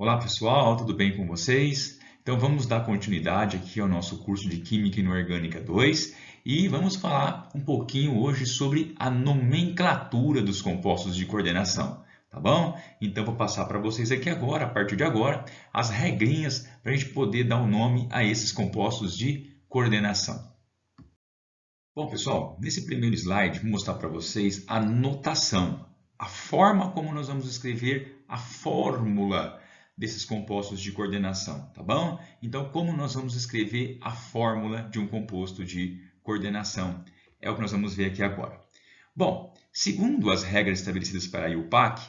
Olá pessoal, tudo bem com vocês? Então vamos dar continuidade aqui ao nosso curso de Química Inorgânica 2 e vamos falar um pouquinho hoje sobre a nomenclatura dos compostos de coordenação, tá bom? Então vou passar para vocês aqui agora, a partir de agora, as regrinhas para a gente poder dar um nome a esses compostos de coordenação. Bom pessoal, nesse primeiro slide vou mostrar para vocês a notação, a forma como nós vamos escrever a fórmula desses compostos de coordenação, tá bom? Então, como nós vamos escrever a fórmula de um composto de coordenação? É o que nós vamos ver aqui agora. Bom, segundo as regras estabelecidas para a IUPAC,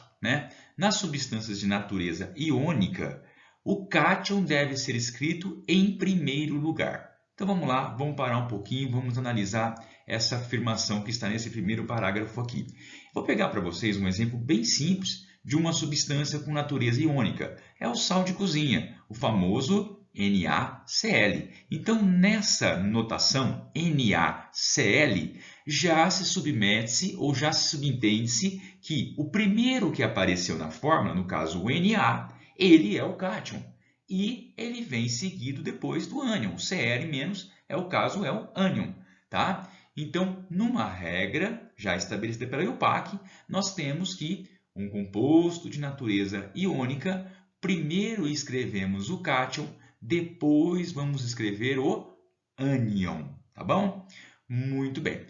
nas substâncias de natureza iônica, o cátion deve ser escrito em primeiro lugar. Então vamos lá, vamos parar um pouquinho, vamos analisar essa afirmação que está nesse primeiro parágrafo aqui. Vou pegar para vocês um exemplo bem simples de uma substância com natureza iônica. É o sal de cozinha, o famoso NaCl. Então, nessa notação NaCl, já se submete-se ou já se subentende-se que o primeiro que apareceu na fórmula, no caso o Na, ele é o cátion. E ele vem seguido depois do ânion. O Cl- é o caso, é o ânion. Tá? Então, numa regra já estabelecida pela IUPAC, nós temos que um composto de natureza iônica, primeiro escrevemos o cátion, depois vamos escrever o ânion, tá bom? Muito bem.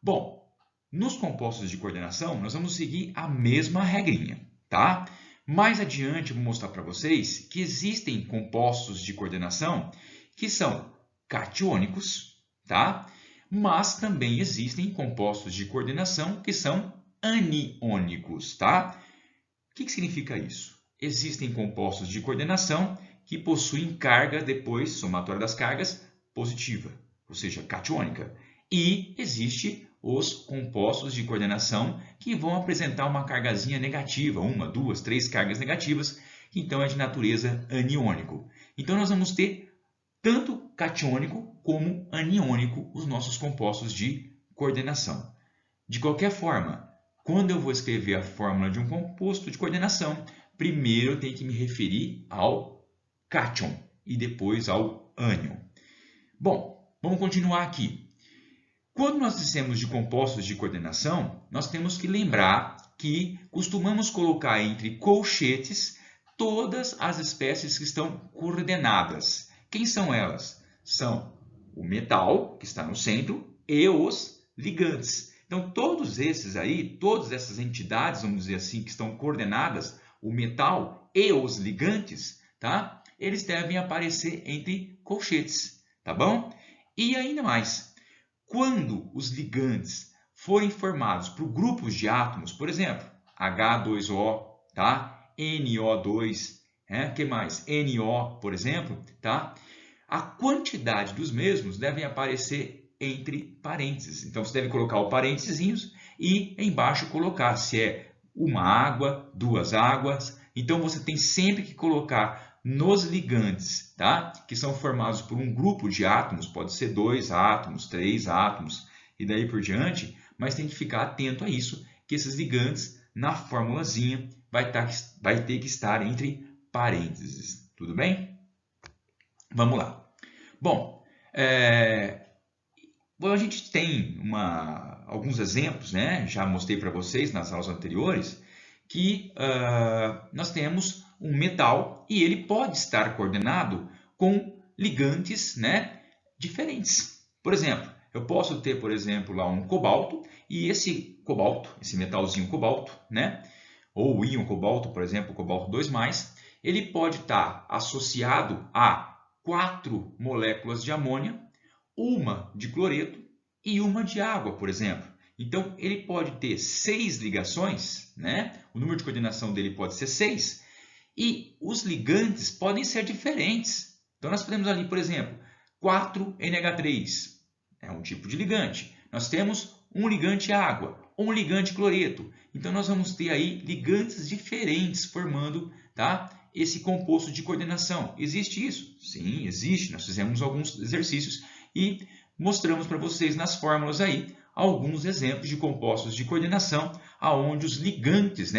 Bom, nos compostos de coordenação, nós vamos seguir a mesma regrinha, tá? Mais adiante, eu vou mostrar para vocês que existem compostos de coordenação que são catiônicos, tá? Mas também existem compostos de coordenação que são aniônicos, tá? O que significa isso? Existem compostos de coordenação que possuem carga depois, somatória das cargas, positiva, ou seja, catiônica. E existe os compostos de coordenação que vão apresentar uma cargazinha negativa, uma, duas, três cargas negativas, que então é de natureza aniônico. Então nós vamos ter tanto catiônico como aniônico os nossos compostos de coordenação. De qualquer forma, quando eu vou escrever a fórmula de um composto de coordenação, primeiro eu tenho que me referir ao cátion e depois ao ânion. Bom, vamos continuar aqui. Quando nós dissemos de compostos de coordenação, nós temos que lembrar que costumamos colocar entre colchetes todas as espécies que estão coordenadas. Quem são elas? São o metal, que está no centro, e os ligantes. Então, todos esses aí, todas essas entidades, vamos dizer assim, que estão coordenadas, o metal e os ligantes, tá? Eles devem aparecer entre colchetes, tá bom? E ainda mais, quando os ligantes forem formados por grupos de átomos, por exemplo, H2O, tá? NO2, que mais? NO, por exemplo, tá? A quantidade dos mesmos devem aparecer entre parênteses. Então, você deve colocar o parênteses e embaixo colocar se é uma água, duas águas. Então, você tem sempre que colocar nos ligantes, tá? Que são formados por um grupo de átomos, pode ser 2 átomos, 3 átomos e daí por diante, mas tem que ficar atento a isso, que esses ligantes, na formulazinha, vai ter que estar entre parênteses. Tudo bem? Vamos lá. Bom, a gente tem alguns exemplos, já mostrei para vocês nas aulas anteriores, que nós temos um metal e ele pode estar coordenado com ligantes diferentes. Por exemplo, eu posso ter, por exemplo, lá um cobalto e esse cobalto, esse metalzinho cobalto, ou o íon cobalto, por exemplo, cobalto 2+, ele pode estar associado a 4 moléculas de amônia, uma de cloreto e uma de água, por exemplo. Então, ele pode ter 6 ligações, o número de coordenação dele pode ser 6, e os ligantes podem ser diferentes. Então, nós temos ali, por exemplo, 4NH3, é um tipo de ligante. Nós temos um ligante água, um ligante cloreto. Então, nós vamos ter aí ligantes diferentes formando, esse composto de coordenação. Existe isso? Sim, existe. Nós fizemos alguns exercícios e mostramos para vocês nas fórmulas aí alguns exemplos de compostos de coordenação onde os ligantes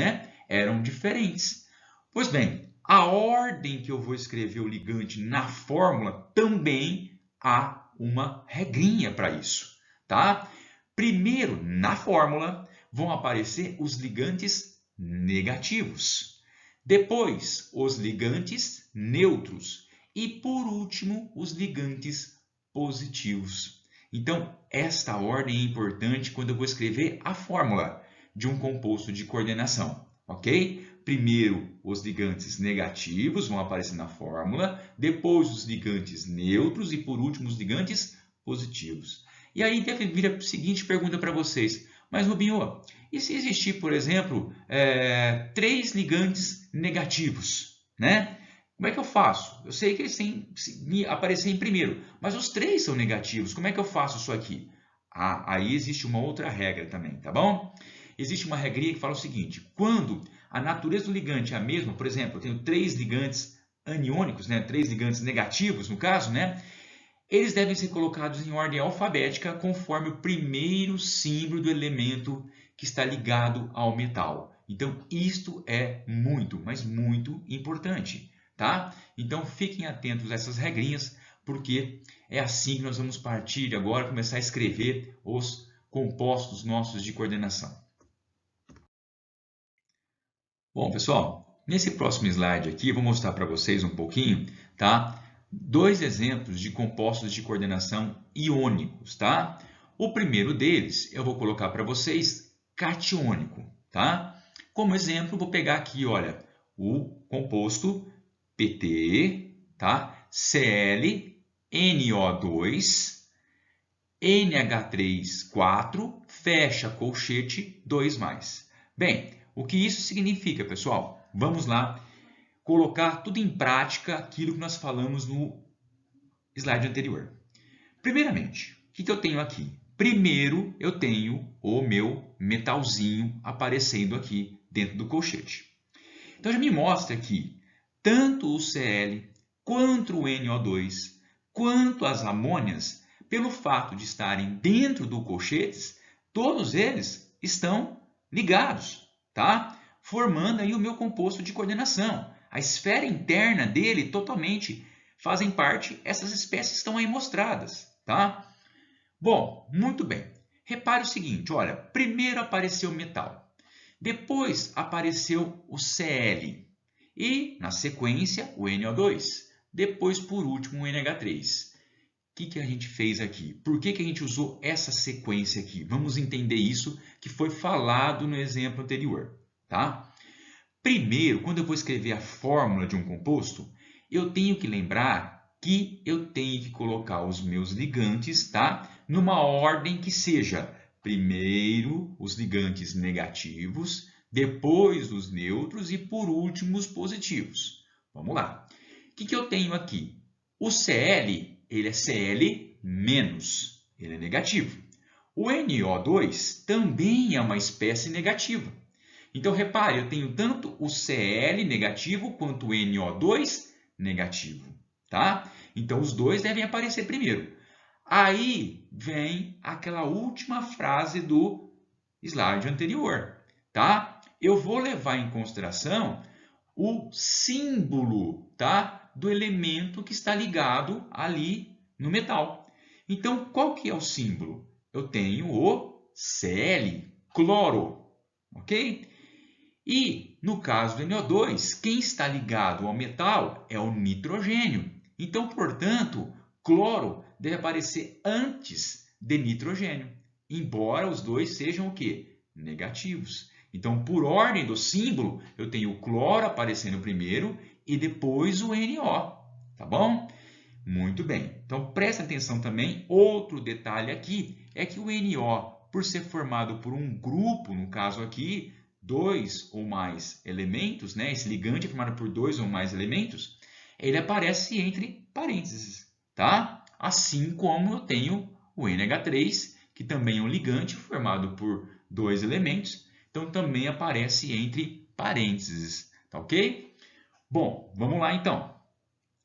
eram diferentes. Pois bem, A ordem que eu vou escrever o ligante na fórmula também há uma regrinha para isso, tá? Primeiro, na fórmula, vão aparecer os ligantes negativos. Depois, os ligantes neutros. E, por último, os ligantes positivos. Então, esta ordem é importante quando eu vou escrever a fórmula de um composto de coordenação, ok? Primeiro, os ligantes negativos vão aparecer na fórmula, depois os ligantes neutros e, por último, os ligantes positivos. E aí deve vir a seguinte pergunta para vocês. Mas, Rubinho, e se existir, por exemplo, 3 ligantes negativos, né? Como é que eu faço? Eu sei que eles têm que aparecer em primeiro, mas os 3 são negativos. Como é que eu faço isso aqui? Aí existe uma outra regra também, tá bom? Existe uma regrinha que fala o seguinte: quando a natureza do ligante é a mesma, por exemplo, eu tenho 3 ligantes aniônicos, né? 3 ligantes negativos, no caso, né? Eles devem ser colocados em ordem alfabética conforme o primeiro símbolo do elemento que está ligado ao metal. Então, isto é muito, mas muito importante, tá? Então, fiquem atentos a essas regrinhas, porque é assim que nós vamos partir agora, começar a escrever os compostos nossos de coordenação. Bom, pessoal, nesse próximo slide aqui, eu vou mostrar para vocês um pouquinho, tá? 2 exemplos de compostos de coordenação iônicos, tá? O primeiro deles, eu vou colocar para vocês catiônico, tá? Como exemplo, vou pegar aqui, olha, o composto PT, tá? Cl, NO2, NH3, 4, fecha colchete, 2+. Bem, o que isso significa, pessoal? Vamos lá colocar tudo em prática aquilo que nós falamos no slide anterior. Primeiramente, o que eu tenho aqui? Primeiro, eu tenho o meu metalzinho aparecendo aqui dentro do colchete. Então, já me mostra que tanto o Cl, quanto o NO2, quanto as amônias, pelo fato de estarem dentro do colchete, todos eles estão ligados, tá? Formando aí o meu composto de coordenação. A esfera interna dele totalmente fazem parte, essas espécies estão aí mostradas, tá? Bom, muito bem. Repare o seguinte, olha, primeiro apareceu o metal, depois apareceu o Cl e, na sequência, o NO2, depois, por último, o NH3. O que a gente fez aqui? Por que a gente usou essa sequência aqui? Vamos entender isso que foi falado no exemplo anterior, tá? Primeiro, quando eu vou escrever a fórmula de um composto, eu tenho que lembrar que eu tenho que colocar os meus ligantes, tá? Numa ordem que seja primeiro os ligantes negativos, depois os neutros e por último os positivos. Vamos lá. O que eu tenho aqui? O Cl, ele é Cl-, ele é negativo. O NO2 também é uma espécie negativa. Então, repare, eu tenho tanto o Cl negativo quanto o NO2 negativo, tá? Então, os dois devem aparecer primeiro. Aí vem aquela última frase do slide anterior, tá? Eu vou levar em consideração o símbolo, tá? Do elemento que está ligado ali no metal. Então, qual que é o símbolo? Eu tenho o Cl, cloro, ok? E, no caso do NO2, quem está ligado ao metal é o nitrogênio. Então, portanto, cloro deve aparecer antes de nitrogênio, embora os dois sejam o quê? Negativos. Então, por ordem do símbolo, eu tenho o cloro aparecendo primeiro e depois o NO, tá bom? Muito bem. Então, presta atenção também. Outro detalhe aqui é que o NO, por ser formado por um grupo, no caso aqui, 2 ou mais elementos, né? Esse ligante é formado por 2 ou mais elementos, ele aparece entre parênteses, tá? Assim como eu tenho o NH3, que também é um ligante formado por 2 elementos, então também aparece entre parênteses, tá ok? Bom, vamos lá então.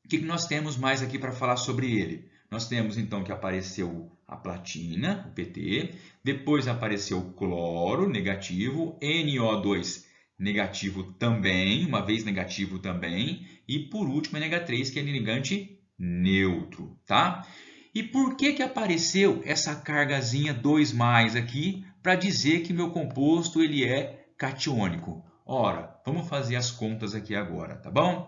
O que nós temos mais aqui para falar sobre ele? Nós temos então que apareceu a platina, o PT, depois apareceu o cloro negativo, NO2 negativo também, uma vez negativo também, e por último é NH3, que é ligante neutro, tá? E por que que apareceu essa cargazinha 2+ aqui para dizer que meu composto ele é catiônico? Ora, vamos fazer as contas aqui agora, tá bom?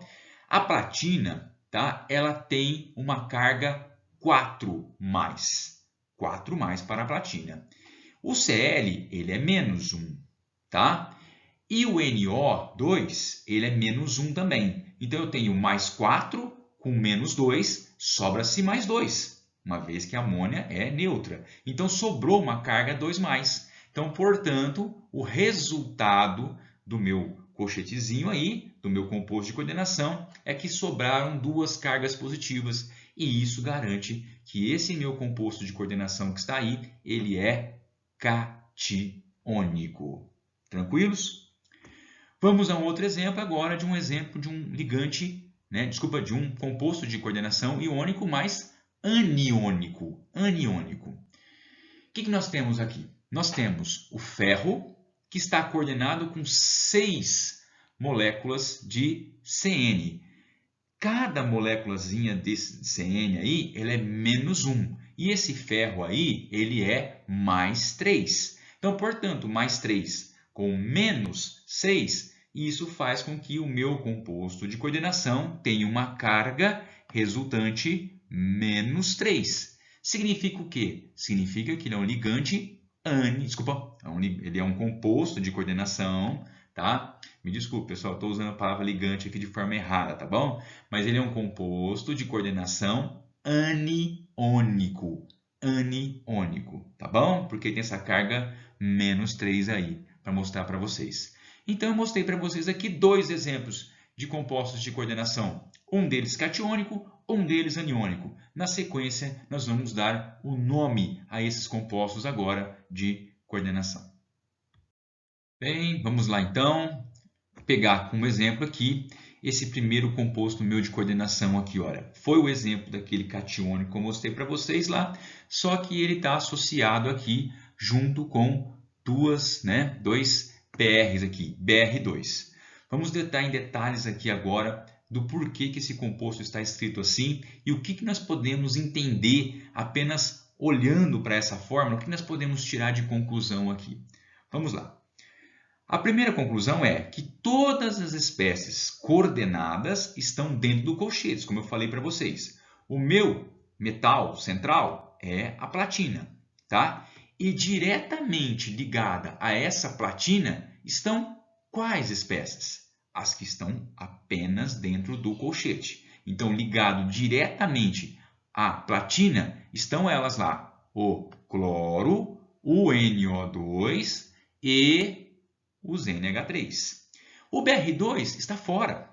A platina, tá? Ela tem uma carga 4+. 4+ para a platina. O Cl, ele é -1, tá? E o NO2, ele é -1 também. Então, eu tenho +4 com -2, sobra-se +2, uma vez que a amônia é neutra. Então, sobrou uma carga 2+. Então, portanto, o resultado do meu colchetezinho aí, do meu composto de coordenação, é que sobraram 2 cargas positivas. E isso garante que esse meu composto de coordenação que está aí, ele é catiônico. Tranquilos? Vamos a um outro exemplo agora de um exemplo de um ligante, de um composto de coordenação iônico mais aniônico. O que nós temos aqui? Nós temos o ferro, que está coordenado com 6 moléculas de CN. Cada moléculazinha desse CN aí, ela é -1. E esse ferro aí, ele é +3. Então, portanto, +3 com -6, isso faz com que o meu composto de coordenação tenha uma carga resultante -3. Significa o quê? Significa que ele é um ligante ele é um composto de coordenação, tá? Me desculpe, pessoal, estou usando a palavra ligante aqui de forma errada, tá bom? Mas ele é um composto de coordenação aniônico. Tá bom? Porque tem essa carga -3 aí, para mostrar para vocês. Então, eu mostrei para vocês aqui 2 exemplos de compostos de coordenação. Um deles catiônico, um deles aniônico. Na sequência, nós vamos dar o nome a esses compostos agora de coordenação. Bem, vamos lá então. Pegar como exemplo aqui esse primeiro composto meu de coordenação aqui, olha. Foi o exemplo daquele catiônico que eu mostrei para vocês lá, só que ele está associado aqui junto com dois BRs aqui, BR2. Vamos entrar em detalhes aqui agora do porquê que esse composto está escrito assim e o que nós podemos entender apenas olhando para essa fórmula, o que nós podemos tirar de conclusão aqui. Vamos lá. A primeira conclusão é que todas as espécies coordenadas estão dentro do colchete, como eu falei para vocês. O meu metal central é a platina, tá? E diretamente ligada a essa platina estão quais espécies? As que estão apenas dentro do colchete. Então, ligado diretamente à platina, estão elas lá, o cloro, o NO2 e os NH3. O BR2 está fora,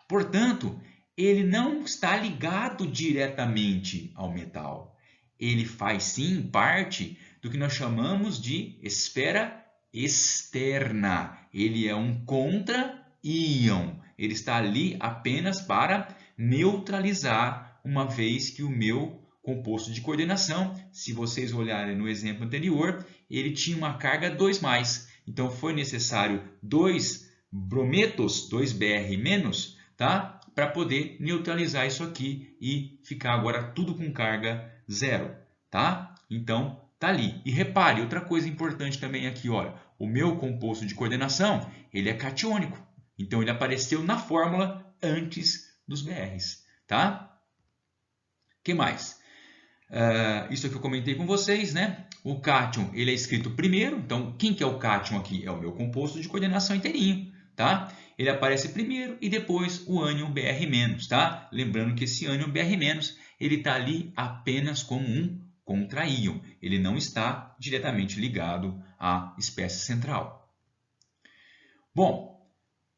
portanto, ele não está ligado diretamente ao metal. Ele faz sim parte do que nós chamamos de esfera externa. Ele é um contra-íon. Ele está ali apenas para neutralizar, uma vez que o meu composto de coordenação, se vocês olharem no exemplo anterior, ele tinha uma carga 2+. Então, foi necessário 2 brometos, 2Br-, tá? Para poder neutralizar isso aqui e ficar agora tudo com carga 0, tá? Então, tá ali. E repare, outra coisa importante também aqui, olha, o meu composto de coordenação, ele é catiônico. Então, ele apareceu na fórmula antes dos BRs, tá? O que mais? Isso que eu comentei com vocês, né? O cátion, ele é escrito primeiro, então quem que é o cátion aqui? É o meu composto de coordenação inteirinho, tá? Ele aparece primeiro e depois o ânion Br-, tá? Lembrando que esse ânion Br-, ele está ali apenas como um contra-íon, ele não está diretamente ligado à espécie central. Bom,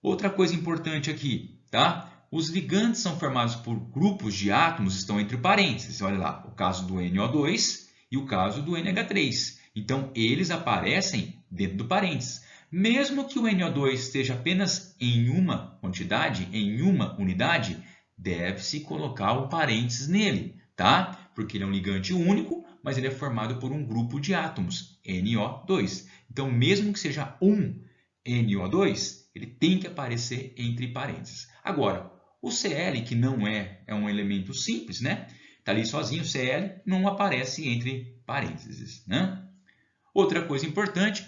outra coisa importante aqui, tá? Os ligantes são formados por grupos de átomos, estão entre parênteses. Olha lá, o caso do NO2 e o caso do NH3. Então, eles aparecem dentro do parênteses. Mesmo que o NO2 esteja apenas em uma quantidade, em uma unidade, deve-se colocar o parênteses nele, tá? Porque ele é um ligante único, mas ele é formado por um grupo de átomos, NO2. Então, mesmo que seja um NO2, Ele tem que aparecer entre parênteses. Agora, o Cl, que não é um elemento simples, né? Está ali sozinho, o Cl não aparece entre parênteses, né? Outra coisa importante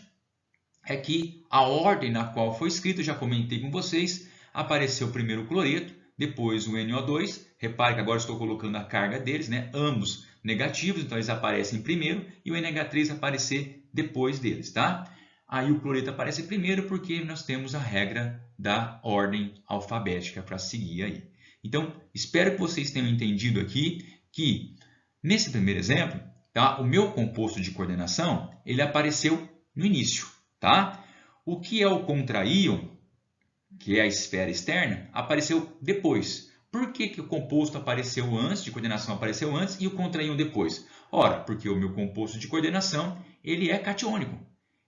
é que a ordem na qual foi escrito, já comentei com vocês, apareceu primeiro o cloreto, depois o NO2. Repare que agora estou colocando a carga deles, né? Ambos negativos, então eles aparecem primeiro e o NH3 aparecer depois deles, tá? Aí o cloreto aparece primeiro porque nós temos a regra da ordem alfabética para seguir aí. Então, espero que vocês tenham entendido aqui que, nesse primeiro exemplo, tá? O meu composto de coordenação, ele apareceu no início, tá? O que é o contraíon, que é a esfera externa, apareceu depois. Por que o composto apareceu antes, de coordenação apareceu antes, e o contraíon depois? Ora, porque o meu composto de coordenação, ele é catiônico.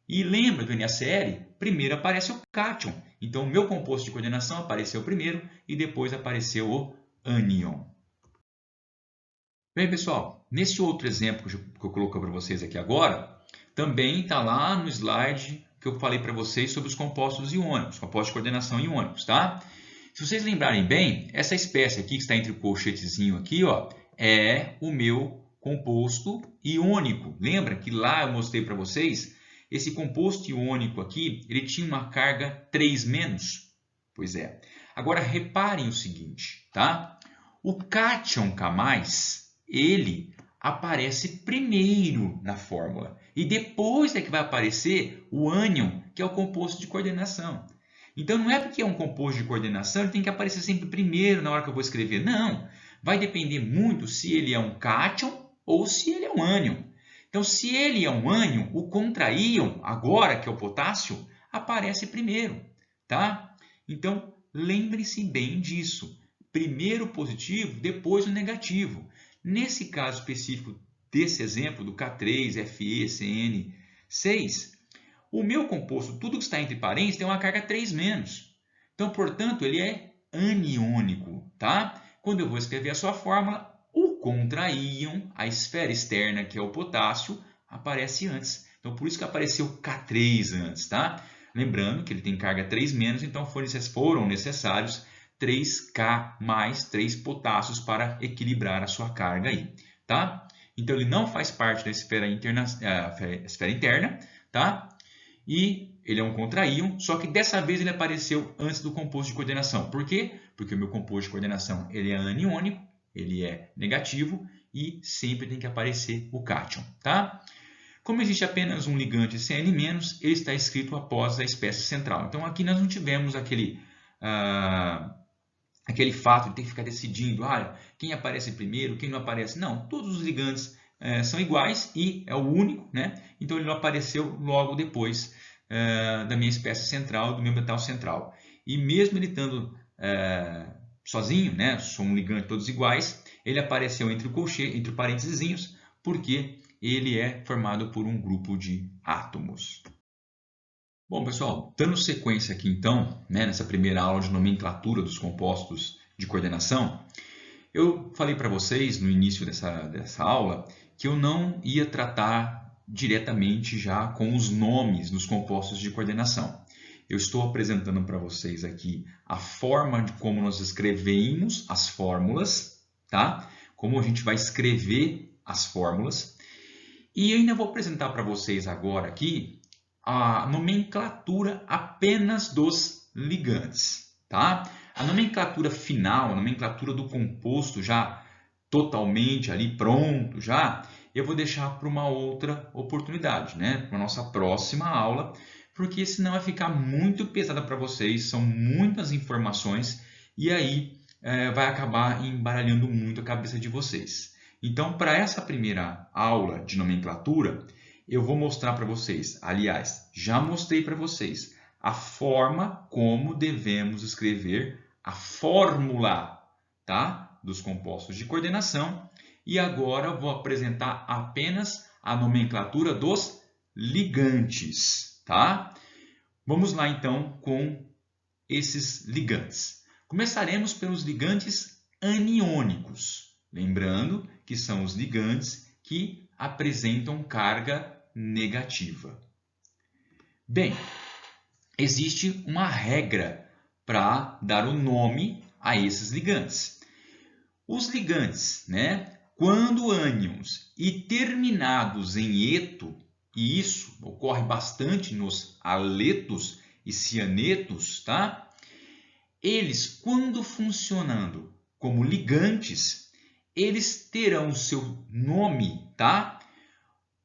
E lembra do NaCl? Primeiro aparece o cátion. Então, o meu composto de coordenação apareceu primeiro e depois apareceu o ânion. Bem, pessoal, nesse outro exemplo que eu coloquei para vocês aqui agora, também está lá no slide que eu falei para vocês sobre os compostos iônicos, compostos de coordenação iônicos, tá? Se vocês lembrarem bem, essa espécie aqui que está entre o colchetezinho aqui, ó, é o meu composto iônico. Lembra que lá eu mostrei para vocês? Esse composto iônico aqui, ele tinha uma carga 3-. Pois é. Agora, reparem o seguinte, tá? O cátion K+, ele aparece primeiro na fórmula. E depois é que vai aparecer o ânion, que é o composto de coordenação. Então, não é porque é um composto de coordenação, ele tem que aparecer sempre primeiro na hora que eu vou escrever. Não. Vai depender muito se ele é um cátion ou se ele é um ânion. Então, se ele é um ânion, o contraíon, agora que é o potássio, aparece primeiro, tá? Então, lembre-se bem disso. Primeiro o positivo, depois o negativo. Nesse caso específico desse exemplo, do K3FeCN6, o meu composto, tudo que está entre parênteses, tem uma carga 3-. Então, portanto, ele é aniônico, tá? Quando eu vou escrever a sua fórmula, o contraíon, a esfera externa, que é o potássio, aparece antes. Então, por isso que apareceu K3 antes, tá? Lembrando que ele tem carga 3-, então foram necessários 3K mais 3 potássios para equilibrar a sua carga aí, tá? Então, ele não faz parte da esfera interna, tá? E ele é um contraíon, só que dessa vez ele apareceu antes do composto de coordenação. Por quê? Porque o meu composto de coordenação ele é aniônico, ele é negativo e sempre tem que aparecer o cátion, tá? Como existe apenas um ligante Cn-, ele está escrito após a espécie central. Então, aqui nós não tivemos aquele fato de ter que ficar decidindo quem aparece primeiro, quem não aparece. Não, todos os ligantes são iguais e é o único, né? Então, ele não apareceu logo depois da minha espécie central, do meu metal central. E mesmo ele estando sozinho, né? São um ligante todos iguais, ele apareceu entre o parênteses, porque ele é formado por um grupo de átomos. Bom, pessoal, dando sequência aqui então, né, nessa primeira aula de nomenclatura dos compostos de coordenação, eu falei para vocês no início dessa aula que eu não ia tratar diretamente já com os nomes dos compostos de coordenação. Eu estou apresentando para vocês aqui a forma de como nós escrevemos as fórmulas, tá? Como a gente vai escrever as fórmulas. E ainda vou apresentar para vocês agora aqui a nomenclatura apenas dos ligantes, tá? A nomenclatura final, a nomenclatura do composto já totalmente ali pronto já, eu vou deixar para uma outra oportunidade, né? Para a nossa próxima aula, porque senão vai ficar muito pesada para vocês, são muitas informações e aí vai acabar embaralhando muito a cabeça de vocês. Então, para essa primeira aula de nomenclatura, eu vou mostrar para vocês, aliás, já mostrei para vocês a forma como devemos escrever a fórmula, tá? Dos compostos de coordenação. E agora eu vou apresentar apenas a nomenclatura dos ligantes, tá? Vamos lá então com esses ligantes. Começaremos pelos ligantes aniônicos, lembrando que são os ligantes que apresentam carga negativa. Bem, existe uma regra para dar o nome a esses ligantes. Os ligantes, né, quando ânions e terminados em eto, e isso ocorre bastante nos aletos e cianetos, tá? Eles, quando funcionando como ligantes, eles terão o seu nome, tá?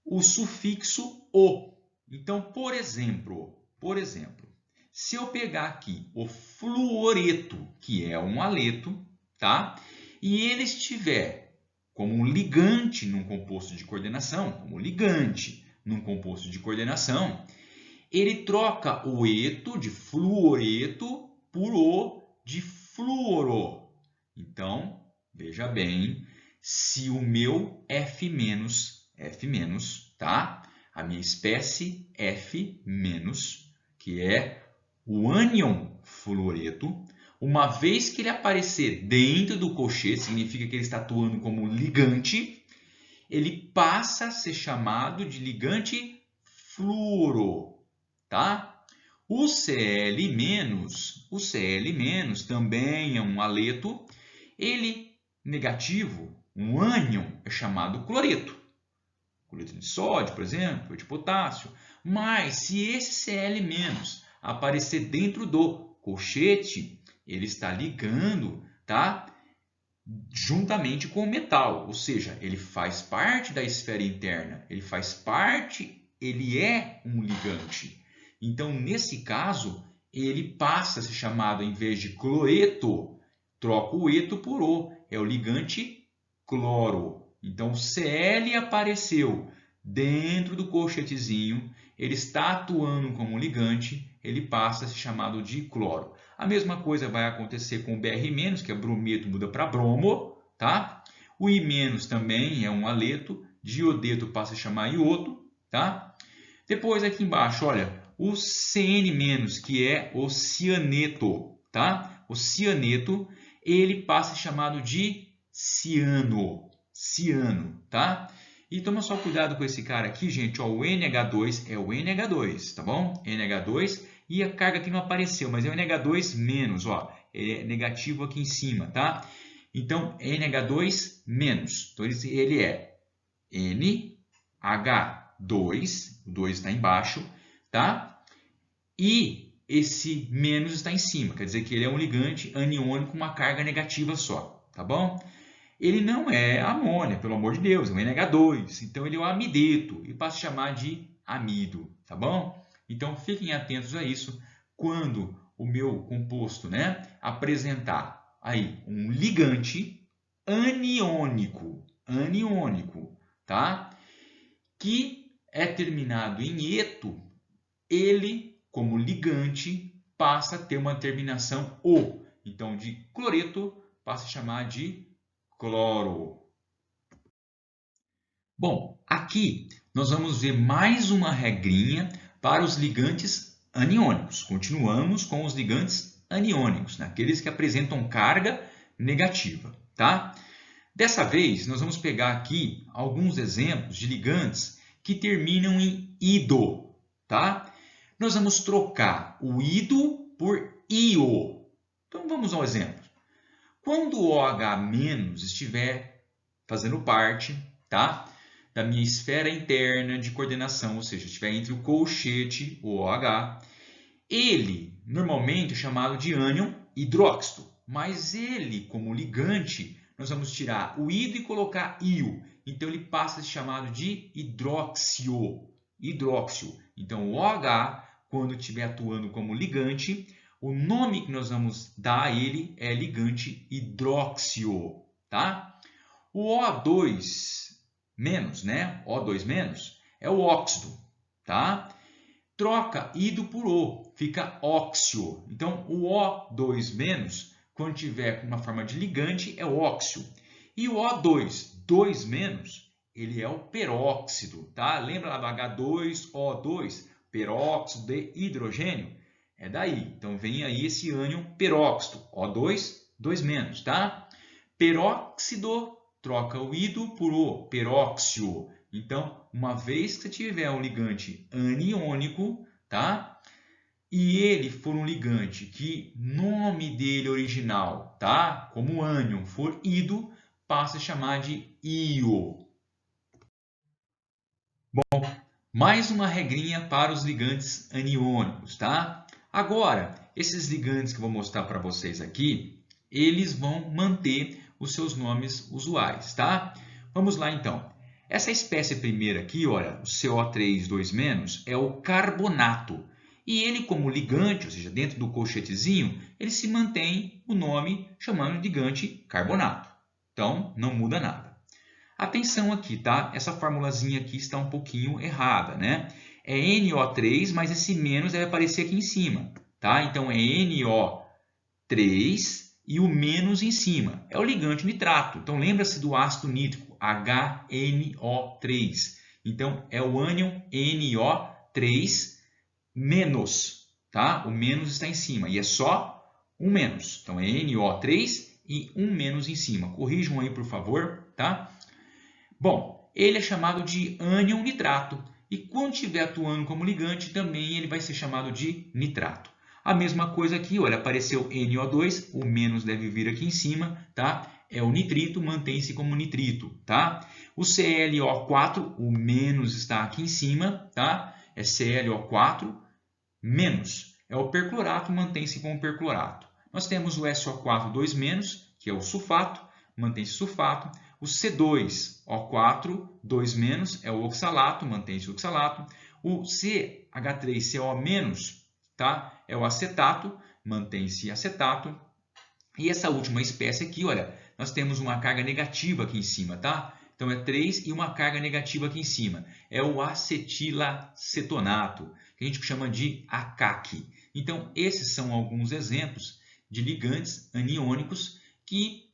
O sufixo "o". Então, por exemplo, se eu pegar aqui o fluoreto, que é um aleto, tá? E ele estiver como um ligante num composto de coordenação, ele troca o eto de fluoreto por o de fluoro. Então, veja bem, se o meu F-, tá? A minha espécie F-, que é o ânion fluoreto, uma vez que ele aparecer dentro do colchete, significa que ele está atuando como ligante, ele passa a ser chamado de ligante fluoro, tá? O Cl-, também é um aleto, ele negativo, um ânion, é chamado cloreto. Cloreto de sódio, por exemplo, de potássio. Mas se esse Cl- aparecer dentro do colchete, ele está ligando, tá? Juntamente com o metal, ou seja, ele faz parte da esfera interna, ele é um ligante. Então, nesse caso, ele passa a ser chamado, em vez de cloreto, troca o eto por o, é o ligante cloro. Então, o Cl apareceu dentro do colchetezinho, ele está atuando como ligante, ele passa a ser chamado de cloro. A mesma coisa vai acontecer com o Br-, que é brometo, muda para bromo, tá? O I- também é um aleto, diodeto passa a chamar iodo, tá? Depois aqui embaixo, olha, o Cn-, que é o cianeto, tá? O cianeto, ele passa a ser chamado de ciano, tá? E toma só cuidado com esse cara aqui, gente, ó, o NH2 é o NH2, tá bom? NH2, e a carga aqui não apareceu, mas é o NH2-, ó, é negativo aqui em cima, tá? Então, NH2-, então ele é NH2, o 2 está embaixo, tá? E esse menos está em cima, quer dizer que ele é um ligante aniônico com uma carga negativa só, tá bom? Ele não é amônia, pelo amor de Deus, é um NH2, então ele é um amideto e passa a chamar de amido, tá bom? Então fiquem atentos a isso quando o meu composto, né, apresentar aí um ligante aniônico, tá? Que é terminado em eto, ele, como ligante, passa a ter uma terminação O. Então, de cloreto, passa a chamar de cloro. Bom, aqui nós vamos ver mais uma regrinha para os ligantes aniônicos. Continuamos com os ligantes aniônicos, aqueles que apresentam carga negativa, tá? Dessa vez, nós vamos pegar aqui alguns exemplos de ligantes que terminam em ido, tá? Nós vamos trocar o ido por io. Então, vamos ao exemplo. Quando o OH- estiver fazendo parte, tá, da minha esfera interna de coordenação, ou seja, estiver entre o colchete, o OH, ele normalmente é chamado de ânion hidróxido, mas ele, como ligante, nós vamos tirar o ido e colocar io. Então, ele passa a ser chamado de hidróxio. Então, o OH, quando estiver atuando como ligante, o nome que nós vamos dar a ele é ligante hidróxio, tá? O O2-, né? O2- é o óxido, tá? Troca ido por O, fica óxio. Então, o O2-, quando tiver com uma forma de ligante, é óxio. E o O2, 2-, ele é o peróxido, tá? Lembra lá do H2O2, peróxido de hidrogênio? É daí. Então, vem aí esse ânion peróxido, O2, 2-, tá? Peróxido, troca o ido por O, peróxio. Então, uma vez que você tiver um ligante aniônico, tá? e ele for um ligante que nome dele original, tá? Como ânion, for ido, passa a chamar de ío. Mais uma regrinha para os ligantes aniônicos, tá? Agora, esses ligantes que eu vou mostrar para vocês aqui, eles vão manter os seus nomes usuais, tá? Vamos lá então. Essa espécie primeira aqui, olha, o CO3 2-, é o carbonato. E ele, como ligante, ou seja, dentro do colchetezinho, ele se mantém o nome chamando de ligante carbonato. Então, não muda nada. Atenção aqui, tá? Essa formulazinha aqui está um pouquinho errada, né? É NO3, mas esse menos deve aparecer aqui em cima, tá? Então, é NO3 e o menos em cima. É o ligante nitrato. Então, lembra-se do ácido nítrico, HNO3. Então, é o ânion NO3 menos, tá? O menos está em cima e é só um menos. Então, é NO3 e um menos em cima. Corrijam aí, por favor, tá? Bom, ele é chamado de ânion nitrato e quando estiver atuando como ligante também ele vai ser chamado de nitrato. A mesma coisa aqui, olha, apareceu NO2, o menos deve vir aqui em cima, tá? É o nitrito, mantém-se como nitrito, tá? O ClO4, o menos está aqui em cima, tá? É ClO4 menos. É o perclorato, mantém-se como perclorato. Nós temos o SO4 2-, que é o sulfato, mantém-se sulfato. O C2O4 2-, é o oxalato, mantém-se o oxalato. O CH3CO-, tá? É o acetato, mantém-se acetato. E essa última espécie aqui, olha, nós temos uma carga negativa aqui em cima, tá? Então é 3 e uma carga negativa aqui em cima. É o acetilacetonato, que a gente chama de ACAC. Então esses são alguns exemplos de ligantes aniônicos que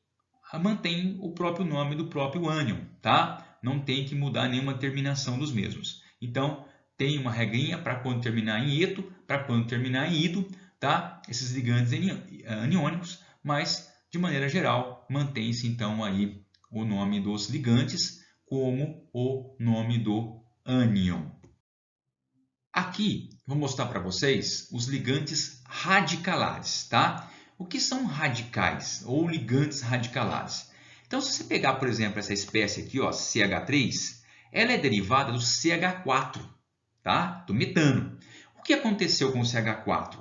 mantém o próprio nome do próprio ânion, tá? Não tem que mudar nenhuma terminação dos mesmos. Então, tem uma regrinha para quando terminar em eto, para quando terminar em ido, tá? Esses ligantes aniônicos, mas de maneira geral, mantém-se então aí o nome dos ligantes como o nome do ânion. Aqui, vou mostrar para vocês os ligantes radicalares, tá? O que são radicais ou ligantes radicalares? Então, se você pegar, por exemplo, essa espécie aqui, ó, CH3, ela é derivada do CH4, tá? Do metano. O que aconteceu com o CH4?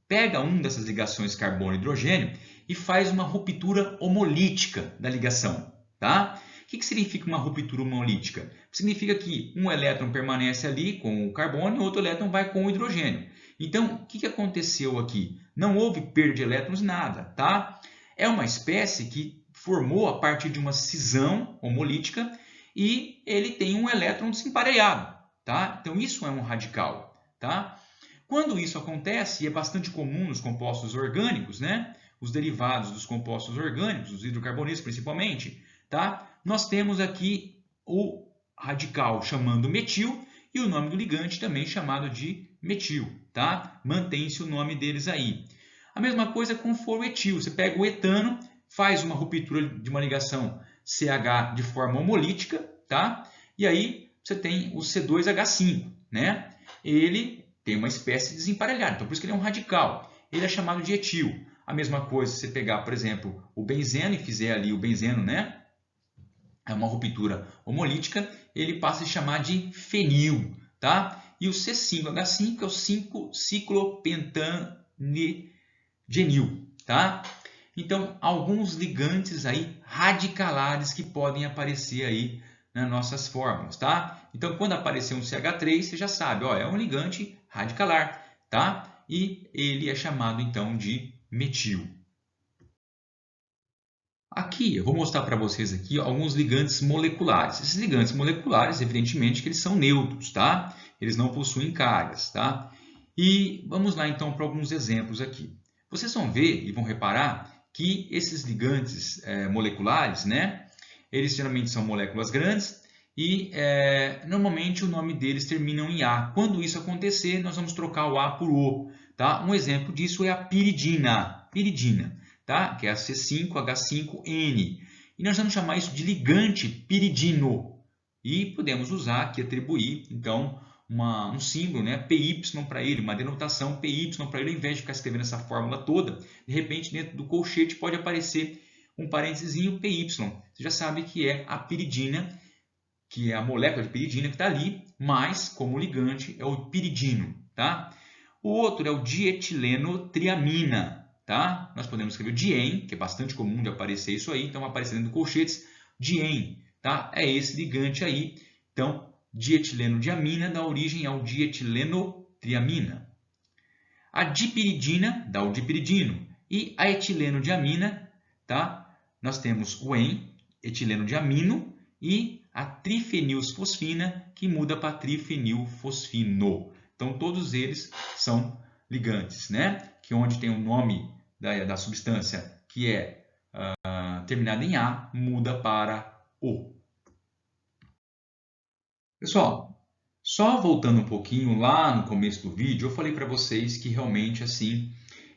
Pega uma dessas ligações carbono-hidrogênio e faz uma ruptura homolítica da ligação, tá? O que significa uma ruptura homolítica? Significa que um elétron permanece ali com o carbono e outro elétron vai com o hidrogênio. Então, o que aconteceu aqui? Não houve perda de elétrons, nada, tá? É uma espécie que formou a partir de uma cisão homolítica e ele tem um elétron desemparelhado, tá? Então, isso é um radical, tá? Quando isso acontece, e é bastante comum nos compostos orgânicos, né? Os derivados dos compostos orgânicos, os hidrocarbonetos principalmente, tá? Nós temos aqui o radical chamando metil e o nome do ligante também chamado de metil, tá? Mantém-se o nome deles aí. A mesma coisa com o etil. Você pega o etano, faz uma ruptura de uma ligação CH de forma homolítica, tá? E aí você tem o C2H5, né? Ele tem uma espécie desemparelhada, então por isso que ele é um radical. Ele é chamado de etil. A mesma coisa se você pegar, por exemplo, o benzeno e fizer ali o benzeno, né? É uma ruptura homolítica, ele passa a se chamar de fenil, tá? E o C5H5 é o 5-ciclopentanedienil, tá? Então, alguns ligantes aí radicalares que podem aparecer aí nas nossas fórmulas, tá? Então, quando aparecer um CH3, você já sabe, ó, é um ligante radicalar, tá? E ele é chamado então de metil. Aqui eu vou mostrar para vocês aqui alguns ligantes moleculares. Esses ligantes moleculares, evidentemente, que eles são neutros, tá? Eles não possuem cargas, tá? E vamos lá então para alguns exemplos aqui. Vocês vão ver e vão reparar que esses ligantes moleculares, né? Eles geralmente são moléculas grandes e normalmente o nome deles termina em A. Quando isso acontecer, nós vamos trocar o A por O, tá? Um exemplo disso é a piridina. Tá? Que é a C5H5N. E nós vamos chamar isso de ligante piridino. E podemos usar aqui, atribuir, então, um símbolo, né, PY para ele, uma denotação PY para ele, ao invés de ficar escrevendo essa fórmula toda, de repente dentro do colchete pode aparecer um parênteses PY. Você já sabe que é a piridina, que é a molécula de piridina que está ali, mas como ligante é o piridino, tá? O outro é o dietilenotriamina, tá? Nós podemos escrever dien, que é bastante comum de aparecer isso aí, então vai aparecer dentro do colchetes, dien, tá? É esse ligante aí. Então, dietileno-diamina dá origem ao dietilenotriamina. A dipiridina dá o dipiridino. E a etileno-diamina, tá? Nós temos o en, etileno-diamino, e a trifenilfosfina, que muda para trifenilfosfino. Então, todos eles são ligantes, né? Que onde tem o nome da substância que é terminada em A, muda para O. Pessoal, só voltando um pouquinho lá no começo do vídeo, eu falei para vocês que realmente assim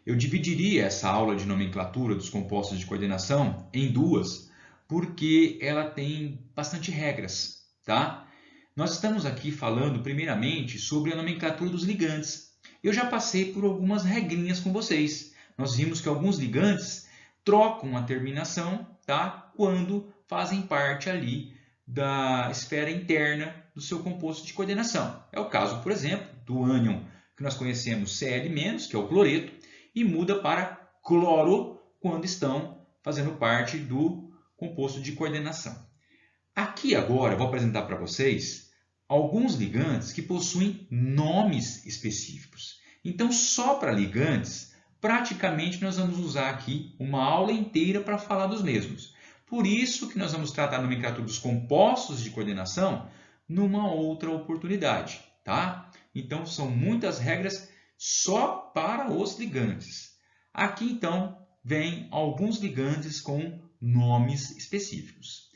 eu dividiria essa aula de nomenclatura dos compostos de coordenação em duas, porque ela tem bastante regras, tá? Nós estamos aqui falando primeiramente sobre a nomenclatura dos ligantes. Eu já passei por algumas regrinhas com vocês. Nós vimos que alguns ligantes trocam a terminação, tá? Quando fazem parte ali da esfera interna do seu composto de coordenação. É o caso, por exemplo, do ânion que nós conhecemos Cl-, que é o cloreto, e muda para cloro quando estão fazendo parte do composto de coordenação. Aqui agora eu vou apresentar para vocês alguns ligantes que possuem nomes específicos. Então, só para ligantes, praticamente nós vamos usar aqui uma aula inteira para falar dos mesmos. Por isso que nós vamos tratar a nomenclatura dos compostos de coordenação numa outra oportunidade, tá? Então, são muitas regras só para os ligantes. Aqui, então, vem alguns ligantes com nomes específicos.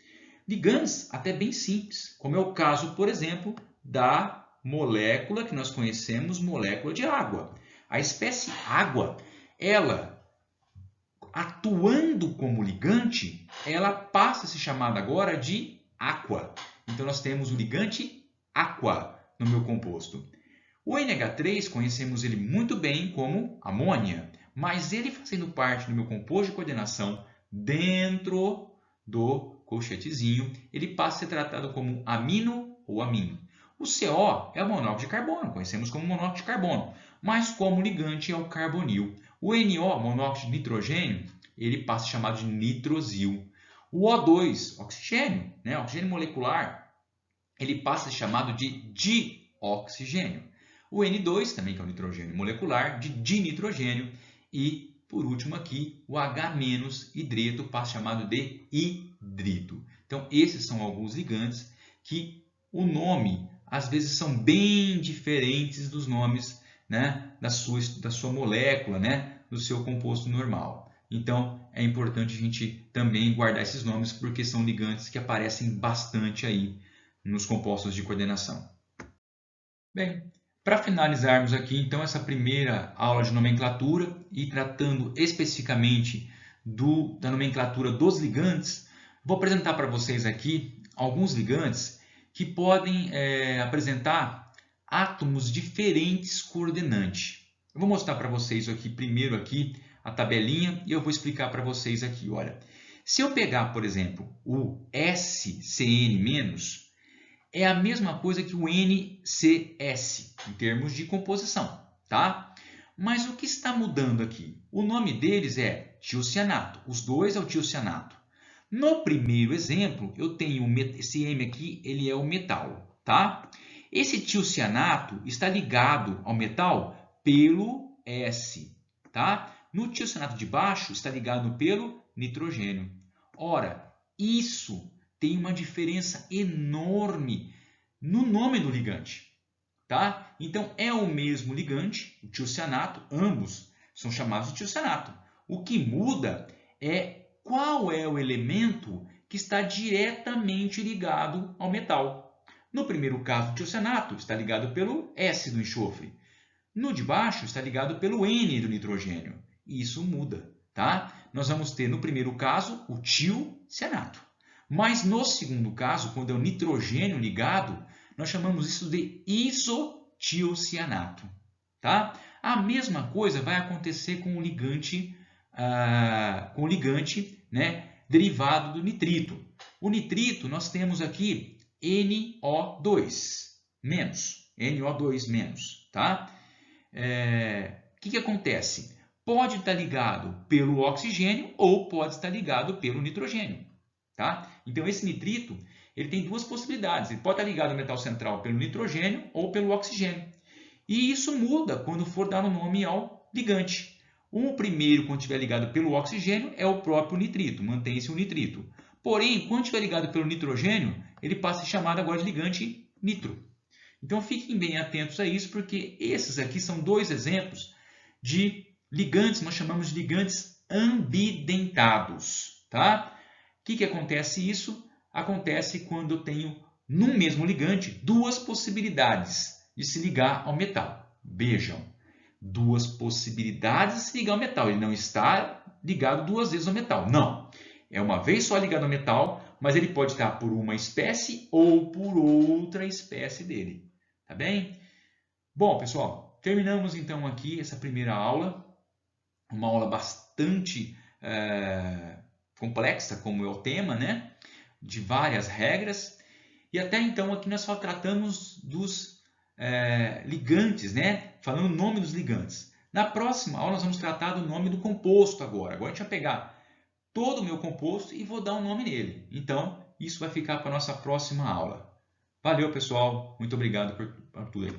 Ligantes até bem simples, como é o caso, por exemplo, da molécula que nós conhecemos, molécula de água. A espécie água, ela atuando como ligante, ela passa a ser chamada agora de aqua. Então, nós temos o ligante aqua no meu composto. O NH3, conhecemos ele muito bem como amônia, mas ele fazendo parte do meu composto de coordenação dentro do colchetezinho, ele passa a ser tratado como amino ou amino. O CO é o monóxido de carbono, conhecemos como monóxido de carbono, mas como ligante é o carbonil. O NO, monóxido de nitrogênio, ele passa a ser chamado de nitrosil. O O2, oxigênio, né? Oxigênio molecular, ele passa a ser chamado de dioxigênio. O N2, também que é o nitrogênio molecular, de dinitrogênio. E, por último aqui, o H- hidreto passa a ser chamado de hidrito. Então, esses são alguns ligantes que o nome, às vezes, são bem diferentes dos nomes, né, da sua molécula, né, do seu composto normal. Então, é importante a gente também guardar esses nomes, porque são ligantes que aparecem bastante aí nos compostos de coordenação. Bem, para finalizarmos aqui, então, essa primeira aula de nomenclatura e tratando especificamente da nomenclatura dos ligantes, vou apresentar para vocês aqui alguns ligantes que podem apresentar átomos diferentes coordenantes. Eu vou mostrar para vocês aqui primeiro aqui a tabelinha e eu vou explicar para vocês aqui. Olha, se eu pegar, por exemplo, o SCN-, é a mesma coisa que o NCS, em termos de composição, tá? Mas o que está mudando aqui? O nome deles é tiocianato, os dois é o tiocianato. No primeiro exemplo, eu tenho esse M aqui, ele é o metal, tá? Esse tiocianato está ligado ao metal pelo S, tá? No tiocianato de baixo está ligado pelo nitrogênio. Ora, isso tem uma diferença enorme no nome do ligante, tá? Então, é o mesmo ligante, o tiocianato, ambos são chamados de tiocianato. O que muda é qual é o elemento que está diretamente ligado ao metal. No primeiro caso, o tiocianato está ligado pelo S do enxofre. No de baixo está ligado pelo N do nitrogênio. E isso muda, tá? Nós vamos ter, no primeiro caso, o tiocianato. Mas no segundo caso, quando é o nitrogênio ligado, nós chamamos isso de isotiocianato. Tá? A mesma coisa vai acontecer com o ligante, né, derivado do nitrito. O nitrito, nós temos aqui NO2-, NO2-. Tá? O que acontece? Pode estar ligado pelo oxigênio ou pode estar ligado pelo nitrogênio. Tá? Então, esse nitrito ele tem duas possibilidades. Ele pode estar ligado ao metal central pelo nitrogênio ou pelo oxigênio. E isso muda quando for dar o nome ao ligante. O primeiro, quando estiver ligado pelo oxigênio, é o próprio nitrito, mantém-se o nitrito. Porém, quando estiver ligado pelo nitrogênio, ele passa a ser chamado agora de ligante nitro. Então, fiquem bem atentos a isso, porque esses aqui são dois exemplos de ligantes, nós chamamos de ligantes ambidentados. Tá? O que acontece isso? Acontece quando eu tenho, no mesmo ligante, duas possibilidades de se ligar ao metal. Vejam, duas possibilidades de se ligar ao metal. Ele não está ligado duas vezes ao metal. Não. É uma vez só ligado ao metal, mas ele pode estar por uma espécie ou por outra espécie dele. Tá bem? Bom, pessoal, terminamos então aqui essa primeira aula. Uma aula bastante complexa, como é o tema, né? De várias regras. E até então aqui nós só tratamos dos ligantes, né? Falando o nome dos ligantes. Na próxima aula nós vamos tratar do nome do composto agora. Agora a gente vai pegar todo o meu composto e vou dar um nome nele. Então, isso vai ficar para a nossa próxima aula. Valeu, pessoal. Muito obrigado por tudo aí.